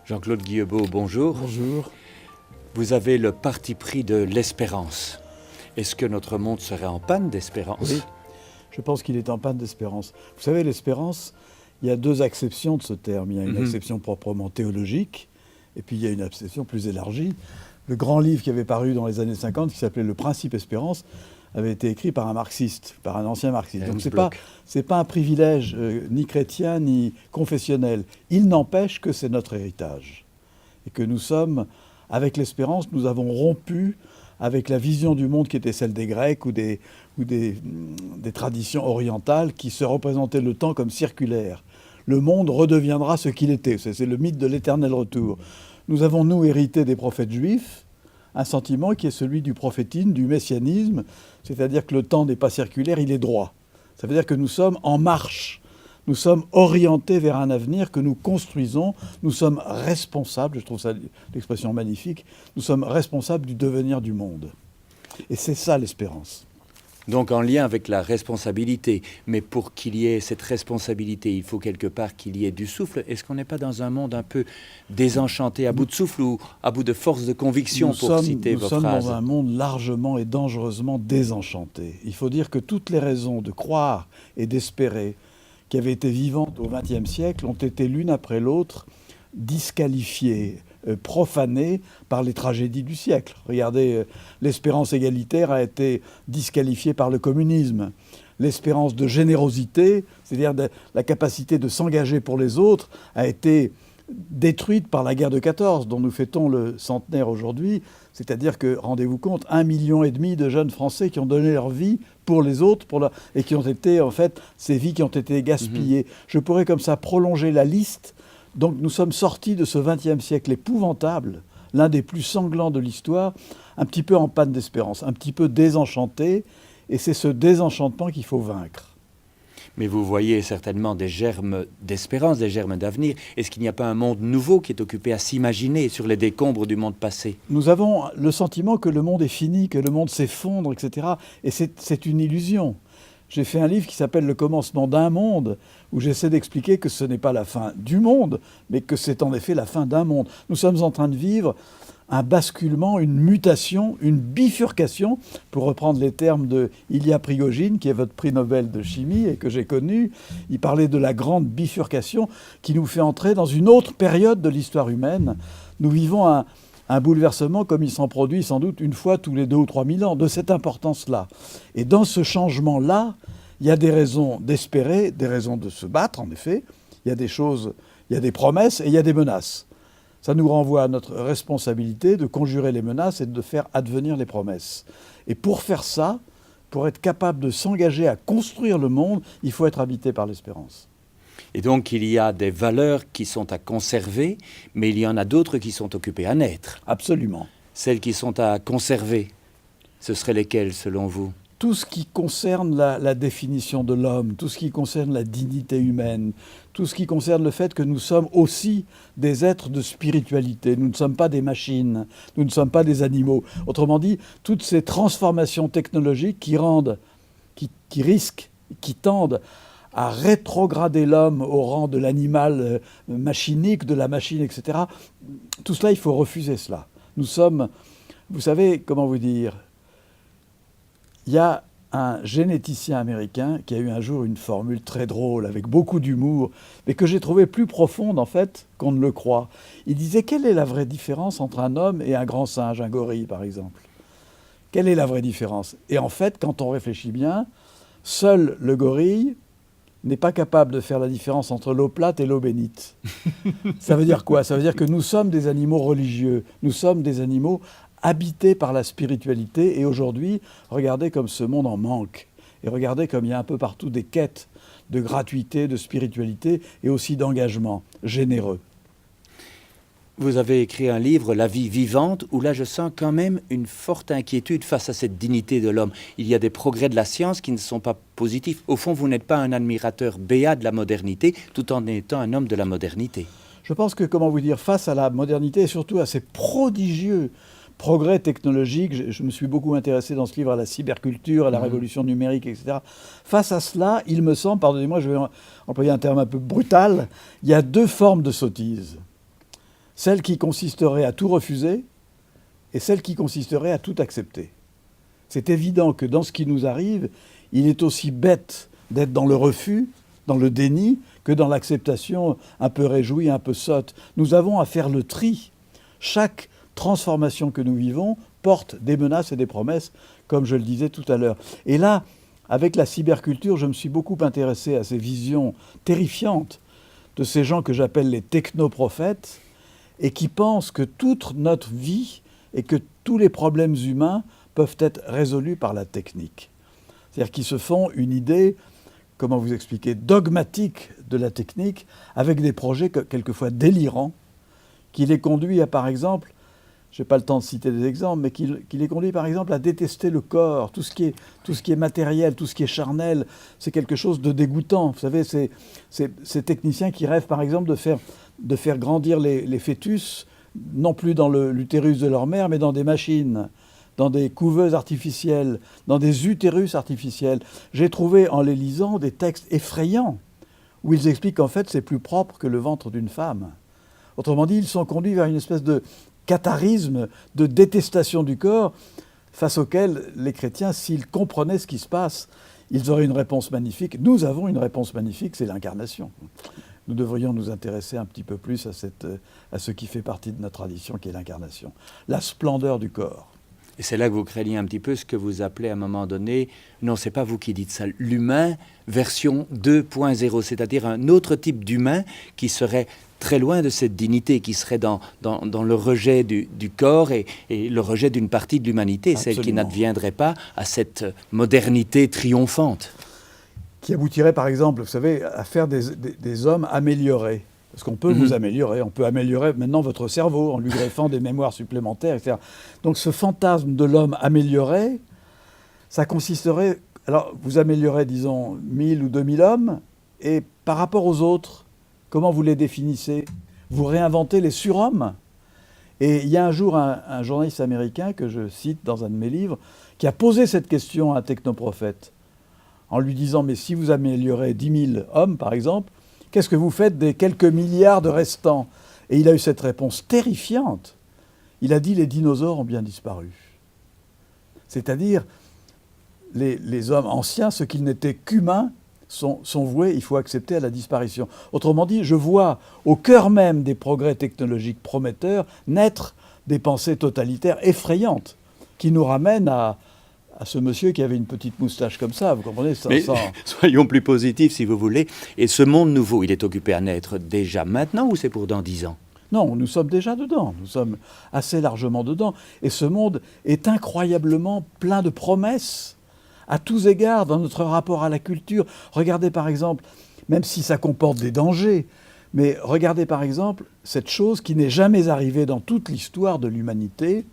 Jean-Claude Guillebeau, bonjour. Bonjour. Vous avez le parti pris de l'espérance. Est-ce que notre monde serait en panne d'espérance? Oui, je pense qu'il est en panne d'espérance. Vous savez, l'espérance, il y a deux acceptions de ce terme. Il y a une acception proprement théologique, et puis il y a une acception plus élargie. Le grand livre qui avait paru dans les années 50, qui s'appelait « Le principe espérance », avait été écrit par un marxiste, par un ancien marxiste. Donc c'est pas un privilège ni chrétien ni confessionnel. Il n'empêche que c'est notre héritage. Et que nous sommes, avec l'espérance, nous avons rompu avec la vision du monde qui était celle des Grecs ou des traditions orientales qui se représentaient le temps comme circulaire. Le monde redeviendra ce qu'il était. C'est le mythe de l'éternel retour. Nous avons, nous, hérité des prophètes juifs, un sentiment qui est celui du prophétisme, du messianisme, c'est-à-dire que le temps n'est pas circulaire, il est droit. Ça veut dire que nous sommes en marche, nous sommes orientés vers un avenir que nous construisons, nous sommes responsables, je trouve ça l'expression magnifique, nous sommes responsables du devenir du monde. Et c'est ça l'espérance. Donc en lien avec la responsabilité, mais pour qu'il y ait cette responsabilité, il faut quelque part qu'il y ait du souffle. Est-ce qu'on n'est pas dans un monde un peu désenchanté, à bout de souffle ou à bout de force de conviction, pour citer vos phrases? Nous sommes dans un monde largement et dangereusement désenchanté. Il faut dire que toutes les raisons de croire et d'espérer qui avaient été vivantes au XXe siècle ont été l'une après l'autre disqualifiées, profanée par les tragédies du siècle. Regardez, l'espérance égalitaire a été disqualifiée par le communisme. L'espérance de générosité, c'est-à-dire la capacité de s'engager pour les autres, a été détruite par la guerre de 14, dont nous fêtons le centenaire aujourd'hui. C'est-à-dire que, rendez-vous compte, 1,5 million de jeunes Français qui ont donné leur vie pour les autres, et qui ont été, en fait, ces vies qui ont été gaspillées. Je pourrais comme ça prolonger la liste. Donc nous sommes sortis de ce XXe siècle épouvantable, l'un des plus sanglants de l'histoire, un petit peu en panne d'espérance, un petit peu désenchanté, et c'est ce désenchantement qu'il faut vaincre. Mais vous voyez certainement des germes d'espérance, des germes d'avenir. Est-ce qu'il n'y a pas un monde nouveau qui est occupé à s'imaginer sur les décombres du monde passé? Nous avons le sentiment que le monde est fini, que le monde s'effondre, etc. Et c'est une illusion. J'ai fait un livre qui s'appelle « Le commencement d'un monde », où j'essaie d'expliquer que ce n'est pas la fin du monde, mais que c'est en effet la fin d'un monde. Nous sommes en train de vivre un basculement, une mutation, une bifurcation, pour reprendre les termes de Ilya Prigogine, qui est votre prix Nobel de chimie et que j'ai connu. Il parlait de la grande bifurcation qui nous fait entrer dans une autre période de l'histoire humaine. Nous vivons un bouleversement comme il s'en produit sans doute une fois tous les 2 ou 3 000 ans, de cette importance-là. Et dans ce changement-là, il y a des raisons d'espérer, des raisons de se battre, en effet. Il y a des choses, il y a des promesses et il y a des menaces. Ça nous renvoie à notre responsabilité de conjurer les menaces et de faire advenir les promesses. Et pour faire ça, pour être capable de s'engager à construire le monde, il faut être habité par l'espérance. Et donc il y a des valeurs qui sont à conserver, mais il y en a d'autres qui sont occupées à naître. Absolument. Celles qui sont à conserver, ce seraient lesquelles selon vous? Tout ce qui concerne la définition de l'homme, tout ce qui concerne la dignité humaine, tout ce qui concerne le fait que nous sommes aussi des êtres de spiritualité. Nous ne sommes pas des machines, nous ne sommes pas des animaux. Autrement dit, toutes ces transformations technologiques qui risquent, qui tendent à rétrograder l'homme au rang de l'animal machinique, de la machine, etc. Tout cela, il faut refuser cela. Nous sommes, vous savez, comment vous dire, il y a un généticien américain qui a eu un jour une formule très drôle, avec beaucoup d'humour, mais que j'ai trouvé plus profonde, en fait, qu'on ne le croit. Il disait, quelle est la vraie différence entre un homme et un grand singe, un gorille, par exemple? Quelle est la vraie différence? Et en fait, quand on réfléchit bien, seul le gorille n'est pas capable de faire la différence entre l'eau plate et l'eau bénite. Ça veut dire quoi? Ça veut dire que nous sommes des animaux religieux, nous sommes des animaux habités par la spiritualité, et aujourd'hui, regardez comme ce monde en manque, et regardez comme il y a un peu partout des quêtes de gratuité, de spiritualité, et aussi d'engagement généreux. Vous avez écrit un livre, La vie vivante, où là je sens quand même une forte inquiétude face à cette dignité de l'homme. Il y a des progrès de la science qui ne sont pas positifs. Au fond, vous n'êtes pas un admirateur béat de la modernité, tout en étant un homme de la modernité. Je pense que, comment vous dire, face à la modernité, et surtout à ces prodigieux progrès technologiques, je me suis beaucoup intéressé dans ce livre à la cyberculture, à la révolution numérique, etc. Face à cela, il me semble, pardonnez-moi, je vais employer un terme un peu brutal, il y a deux formes de sottise. celle qui consisterait à tout refuser et celle qui consisterait à tout accepter. C'est évident que dans ce qui nous arrive, il est aussi bête d'être dans le refus, dans le déni, que dans l'acceptation un peu réjouie, un peu sotte. Nous avons à faire le tri. Chaque transformation que nous vivons porte des menaces et des promesses, comme je le disais tout à l'heure. Et là, avec la cyberculture, je me suis beaucoup intéressé à ces visions terrifiantes de ces gens que j'appelle les technoprophètes, et qui pensent que toute notre vie et que tous les problèmes humains peuvent être résolus par la technique. C'est-à-dire qu'ils se font une idée, comment vous expliquer, dogmatique de la technique, avec des projets quelquefois délirants, qui les conduit à, par exemple, je n'ai pas le temps de citer des exemples, mais qui les conduit par exemple à détester le corps, tout ce qui est matériel, tout ce qui est charnel, c'est quelque chose de dégoûtant. Vous savez, ces techniciens qui rêvent par exemple de faire grandir les fœtus, non plus dans l'utérus de leur mère, mais dans des machines, dans des couveuses artificielles, dans des utérus artificiels. J'ai trouvé en les lisant des textes effrayants, où ils expliquent qu'en fait c'est plus propre que le ventre d'une femme. Autrement dit, ils sont conduits vers une espèce de catharisme, de détestation du corps, face auquel les chrétiens, s'ils comprenaient ce qui se passe, ils auraient une réponse magnifique. Nous avons une réponse magnifique, c'est l'incarnation. Nous devrions nous intéresser un petit peu plus à ce qui fait partie de notre tradition, qui est l'incarnation. La splendeur du corps. Et c'est là que vous craignez un petit peu ce que vous appelez à un moment donné, non, c'est pas vous qui dites ça, l'humain version 2.0, c'est-à-dire un autre type d'humain qui serait très loin de cette dignité, qui serait dans le rejet du corps et le rejet d'une partie de l'humanité, Absolument. celle qui n'adviendrait pas à cette modernité triomphante. Qui aboutirait par exemple, vous savez, à faire des hommes améliorés. Parce qu'on peut vous améliorer, on peut améliorer maintenant votre cerveau en lui greffant des mémoires supplémentaires, etc. Donc ce fantasme de l'homme amélioré, ça consisterait... Alors vous améliorez, disons, 1000 ou 2000 hommes, et par rapport aux autres, comment vous les définissez? Vous réinventez les surhommes. Et il y a un jour un journaliste américain, que je cite dans un de mes livres, qui a posé cette question à un technoprophète, en lui disant, mais si vous améliorez 10 000 hommes, par exemple, qu'est-ce que vous faites des quelques milliards de restants? Et il a eu cette réponse terrifiante. Il a dit, les dinosaures ont bien disparu. C'est-à-dire, les hommes anciens, ceux qui n'étaient qu'humains, sont voués, il faut accepter, à la disparition. Autrement dit, je vois au cœur même des progrès technologiques prometteurs naître des pensées totalitaires effrayantes, qui nous ramènent à ce monsieur qui avait une petite moustache comme ça, vous comprenez? Mais soyons plus positifs, si vous voulez. Et ce monde nouveau, il est occupé à naître déjà maintenant ou c'est pour dans 10 ans? Non, nous sommes déjà dedans. Nous sommes assez largement dedans. Et ce monde est incroyablement plein de promesses, à tous égards, dans notre rapport à la culture. Regardez par exemple, même si ça comporte des dangers, mais regardez par exemple cette chose qui n'est jamais arrivée dans toute l'histoire de l'humanité,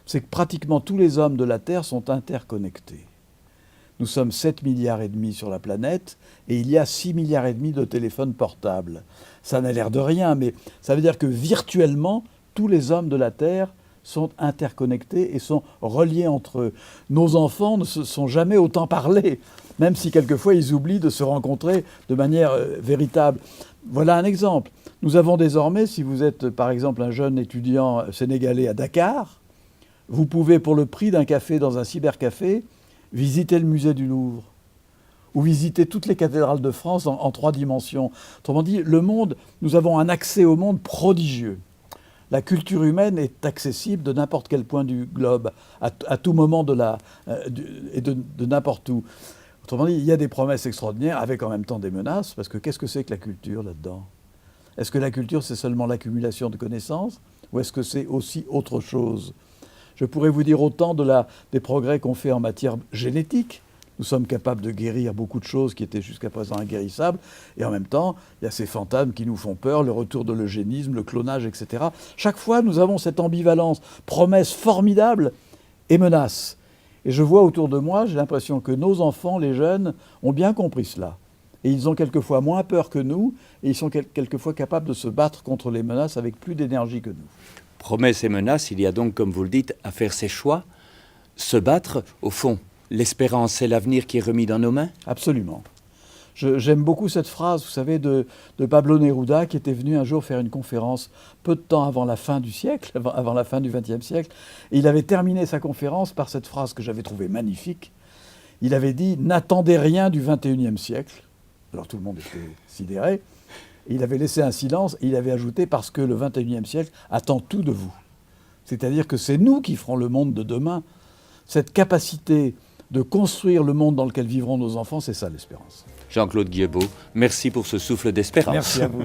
c'est que pratiquement tous les hommes de la Terre sont interconnectés. Nous sommes 7,5 milliards sur la planète et il y a 6,5 milliards de téléphones portables. Ça n'a l'air de rien, mais ça veut dire que virtuellement, tous les hommes de la Terre sont interconnectés et sont reliés entre eux. Nos enfants ne se sont jamais autant parlé, même si quelquefois ils oublient de se rencontrer de manière véritable. Voilà un exemple. Nous avons désormais, si vous êtes par exemple un jeune étudiant sénégalais à Dakar, vous pouvez, pour le prix d'un café dans un cybercafé, visiter le musée du Louvre ou visiter toutes les cathédrales de France en 3 dimensions. Autrement dit, le monde, nous avons un accès au monde prodigieux. La culture humaine est accessible de n'importe quel point du globe, à tout moment et de n'importe où. Autrement dit, il y a des promesses extraordinaires avec en même temps des menaces, parce que qu'est-ce que c'est que la culture là-dedans? Est-ce que la culture, c'est seulement l'accumulation de connaissances, ou est-ce que c'est aussi autre chose? Je pourrais vous dire autant des progrès qu'on fait en matière génétique. Nous sommes capables de guérir beaucoup de choses qui étaient jusqu'à présent inguérissables. Et en même temps, il y a ces fantasmes qui nous font peur, le retour de l'eugénisme, le clonage, etc. Chaque fois, nous avons cette ambivalence, promesse formidable et menace. Et je vois autour de moi, j'ai l'impression que nos enfants, les jeunes, ont bien compris cela. Et ils ont quelquefois moins peur que nous, et ils sont quelquefois capables de se battre contre les menaces avec plus d'énergie que nous. Promesses et menaces, il y a donc, comme vous le dites, à faire ses choix, se battre, au fond. L'espérance, c'est l'avenir qui est remis dans nos mains? Absolument. J'aime beaucoup cette phrase, vous savez, de Pablo Neruda, qui était venu un jour faire une conférence peu de temps avant la fin du siècle, avant la fin du XXe siècle. Et il avait terminé sa conférence par cette phrase que j'avais trouvée magnifique. Il avait dit « N'attendez rien du XXIe siècle ». Alors tout le monde était sidéré. Et il avait laissé un silence et il avait ajouté « Parce que le XXIe siècle attend tout de vous ». C'est-à-dire que c'est nous qui ferons le monde de demain. Cette capacité de construire le monde dans lequel vivront nos enfants, c'est ça l'espérance. Jean-Claude Guillebaud, merci pour ce souffle d'espérance. Merci à vous.